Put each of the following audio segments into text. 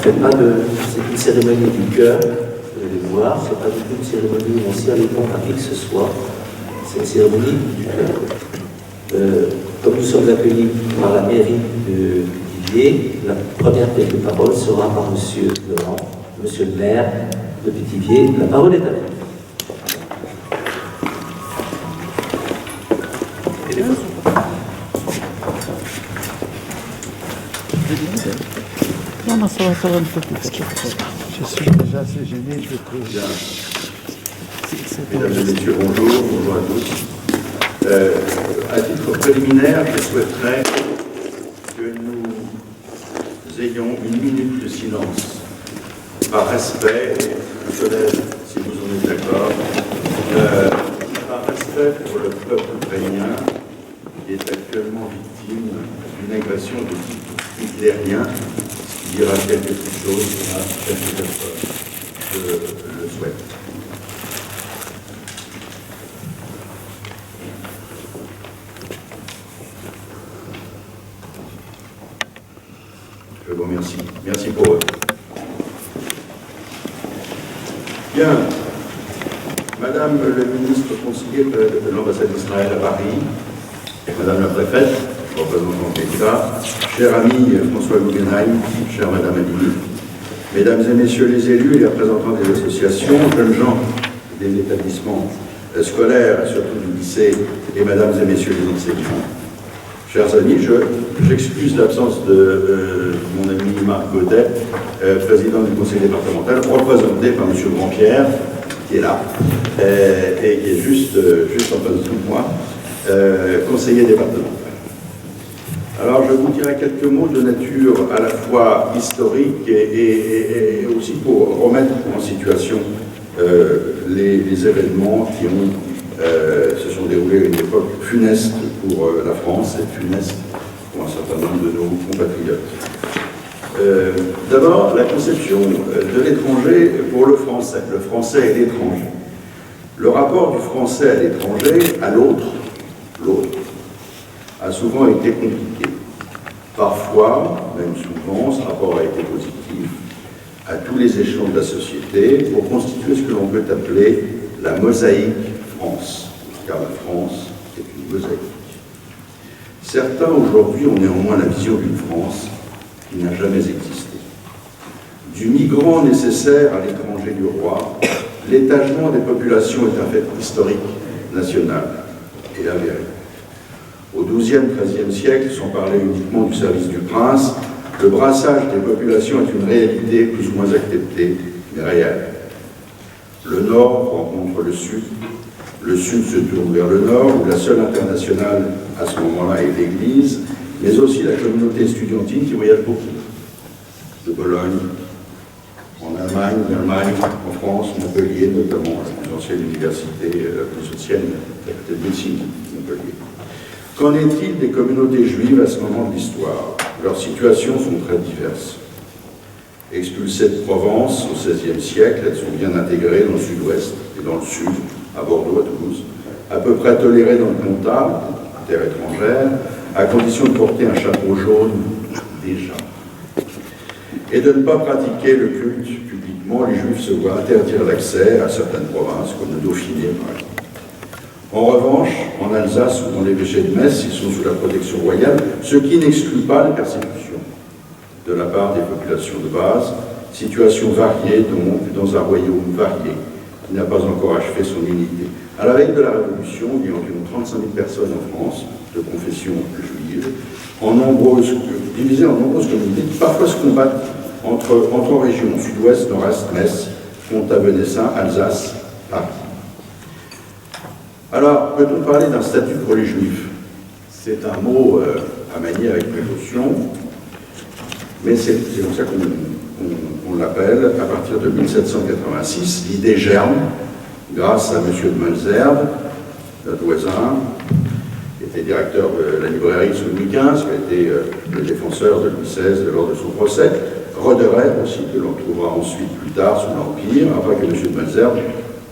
fait pas de. C'est une cérémonie du cœur, vous allez voir, c'est pas du tout une cérémonie où on s'y répond à qui que ce soit, c'est une cérémonie du cœur. Comme nous sommes accueillis par la mairie de Pithiviers, la première prise de parole sera par M. Laurent, M. le maire de Pithiviers. La parole est à vous. Non, ça va un peu plus. Je suis déjà assez gêné, je trouve. Mesdames et messieurs, bonjour, bonjour à tous. À titre préliminaire, je souhaiterais que nous ayons une minute de silence, par respect, je lève si vous en êtes d'accord, par respect pour le peuple ukrainien qui est actuellement victime d'une agression de type hitlérien, ce qui dira quelque chose à quelques personnes. Je le souhaite. Je vous remercie. Merci pour eux. Bien. Madame le ministre conseiller de l'ambassade d'Israël à Paris, Madame la préfète, représentant l'État, cher ami François Guggenheim, chère Madame Aligny, Mesdames et Messieurs les élus et les représentants des associations, jeunes gens des établissements scolaires, surtout du lycée, et Mesdames et Messieurs les enseignants. Chers amis, j'excuse l'absence de mon ami Marc Godet, président du conseil départemental, représenté par M. Grandpierre, qui est là, et qui est juste en face de moi, conseiller départemental. Alors, je vous dirai quelques mots de nature à la fois historique et aussi pour remettre en situation les événements qui se sont déroulés à une époque funeste pour la France et funeste pour un certain nombre de nos compatriotes. D'abord, la conception de l'étranger pour le français et l'étranger. Le rapport du français à l'étranger, à l'autre, a souvent été compliqué. Parfois, même souvent, ce rapport a été positif à tous les échelons de la société pour constituer ce que l'on peut appeler la mosaïque France, car la France est une mosaïque. Certains aujourd'hui ont néanmoins la vision d'une France qui n'a jamais existé. Du migrant nécessaire à l'étranger du roi, l'étagement des populations est un fait historique, national, et avéré. Au XIIe, XIIIe siècle, sans parler uniquement du service du prince, le brassage des populations est une réalité plus ou moins acceptée, mais réelle. Le Nord rencontre le Sud se tourne vers le Nord, où la seule internationale à ce moment-là est l'Église, mais aussi la communauté estudiantine qui voyage beaucoup. De Bologne, en Allemagne, en France, Montpellier notamment, la plus ancienne université, la plus ancienne, la faculté de médecine, Montpellier. Qu'en est-il des communautés juives à ce moment de l'histoire? Leurs situations sont très diverses. Expulsées de Provence au XVIe siècle, elles sont bien intégrées dans le sud-ouest et dans le sud, à Bordeaux, à Toulouse, à peu près tolérées dans le Comtat, terre étrangère, à condition de porter un chapeau jaune déjà. Et de ne pas pratiquer le culte publiquement, les Juifs se voient interdire l'accès à certaines provinces, comme le Dauphiné par exemple. En revanche, en Alsace ou dans l'évêché de Metz, ils sont sous la protection royale, ce qui n'exclut pas les persécutions de la part des populations de base, situation variée donc dans un royaume varié, qui n'a pas encore achevé son unité. À la veille de la Révolution, il y a environ 35 000 personnes en France, de confession juive, divisées en nombreuses communautés, qui parfois se combattent entre régions, sud-ouest, nord-est, Metz, Comtat-Venessin, Alsace, Paris. Alors, peut-on parler d'un statut pour les Juifs? C'est un mot à manier avec précaution, mais c'est comme ça qu'on l'appelle. À partir de 1786, l'idée germe, grâce à M. de Malesherbes, notre voisin, qui était directeur de la librairie sous Louis XV, qui a été le défenseur de Louis XVI lors de son procès, Roederer aussi, que l'on trouvera ensuite plus tard sous l'Empire, après que M. de Malesherbes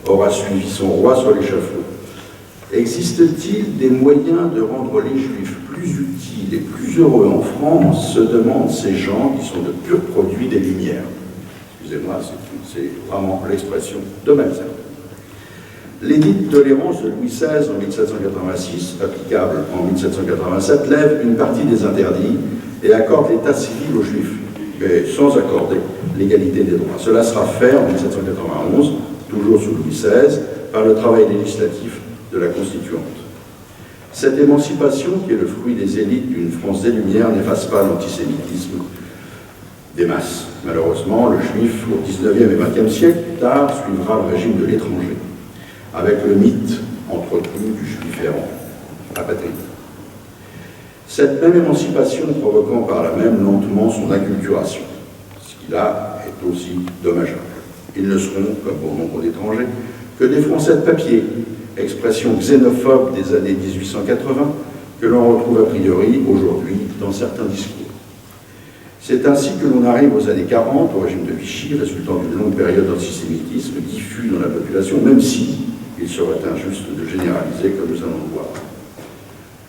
aura suivi son roi sur l'échafaud. Existe-t-il des moyens de rendre les Juifs plus utiles les plus heureux en France, se demandent ces gens qui sont de purs produits des Lumières. Excusez-moi, c'est vraiment l'expression de Malesherbes. L'édit de tolérance de Louis XVI en 1786, applicable en 1787, lève une partie des interdits et accorde l'état civil aux Juifs, mais sans accorder l'égalité des droits. Cela sera fait en 1791, toujours sous Louis XVI, par le travail législatif de la Constituante. Cette émancipation, qui est le fruit des élites d'une France des Lumières, n'efface pas l'antisémitisme des masses. Malheureusement, le juif, au XIXe et XXe siècle, tard, suivra le régime de l'étranger, avec le mythe entretenu du juif errant, apatride. Cette même émancipation provoquant par là même lentement son acculturation, ce qui là est aussi dommageable. Ils ne seront, comme bon nombre d'étrangers, que des Français de papier, expression xénophobe des années 1880, que l'on retrouve a priori aujourd'hui dans certains discours. C'est ainsi que l'on arrive aux années 40, au régime de Vichy, résultant d'une longue période d'antisémitisme diffus dans la population, même si il serait injuste de généraliser, comme nous allons le voir.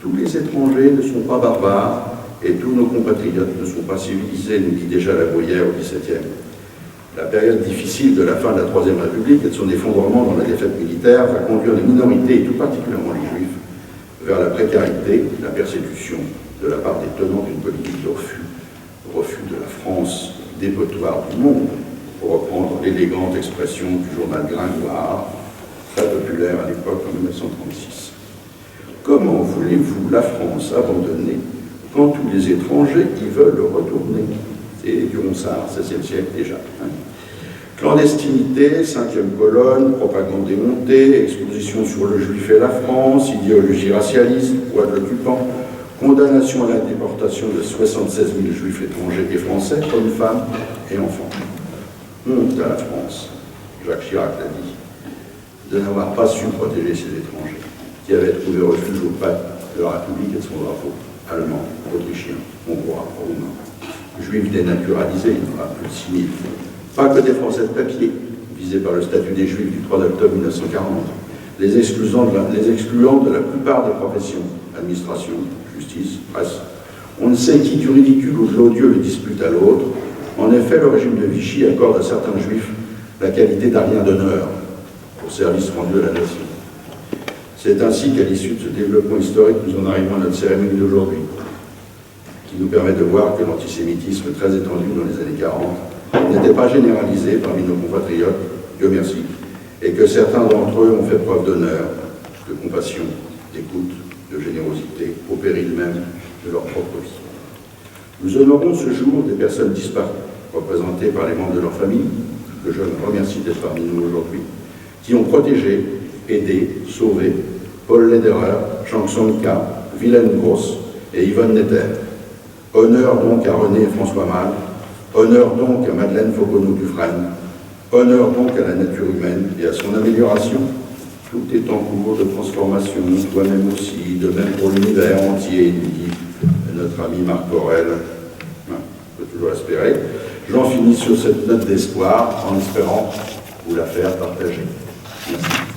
Tous les étrangers ne sont pas barbares, et tous nos compatriotes ne sont pas civilisés, nous dit déjà La Bruyère au XVIIe. La période difficile de la fin de la Troisième République et de son effondrement dans la défaite militaire va conduire les minorités, et tout particulièrement les Juifs, vers la précarité, la persécution de la part des tenants d'une politique de refus de la France dépotoir du monde, pour reprendre l'élégante expression du journal Gringoire, très populaire à l'époque en 1936. Comment voulez-vous la France abandonner quand tous les étrangers y veulent retourner? C'est du Ronsard, 16e siècle déjà. Clandestinité, 5e colonne, propagande démontée, exposition sur le juif et la France, idéologie racialiste, poids de l'occupant, condamnation à la déportation de 76 000 juifs étrangers et français, hommes, femmes et enfants. Honte à la France, Jacques Chirac l'a dit, de n'avoir pas su protéger ces étrangers, qui avaient trouvé refuge au pas de la République et de son drapeau, allemand, autrichien, hongrois, roumain. Juifs dénaturalisés, il y en aura plus de 6 000. Pas que des Français de papier, visés par le statut des Juifs du 3 octobre 1940, les excluant de la plupart des professions, administration, justice, presse. On ne sait qui du ridicule ou de l'odieux le dispute à l'autre. En effet, le régime de Vichy accorde à certains Juifs la qualité d'Arien d'honneur pour service rendu à la nation. C'est ainsi qu'à l'issue de ce développement historique, nous en arrivons à notre cérémonie d'aujourd'hui, qui nous permet de voir que l'antisémitisme très étendu dans les années 40 n'était pas généralisé parmi nos compatriotes, Dieu merci, et que certains d'entre eux ont fait preuve d'honneur, de compassion, d'écoute, de générosité, au péril même de leur propre vie. Nous honorons ce jour des personnes disparues, représentées par les membres de leur famille, que je remercie d'être parmi nous aujourd'hui, qui ont protégé, aidé, sauvé Paul Lederer, Jean Tsonka, Wilhelm Gross et Yvonne Netter. Honneur donc à René et François Malle, honneur donc à Madeleine Fauconneau-Dufresne, honneur donc à la nature humaine et à son amélioration. Tout est en cours de transformation, toi-même aussi, de même pour l'univers entier, nous dit notre ami Marc Aurèle. On peut toujours espérer. J'en finis sur cette note d'espoir, en espérant vous la faire partager. Merci.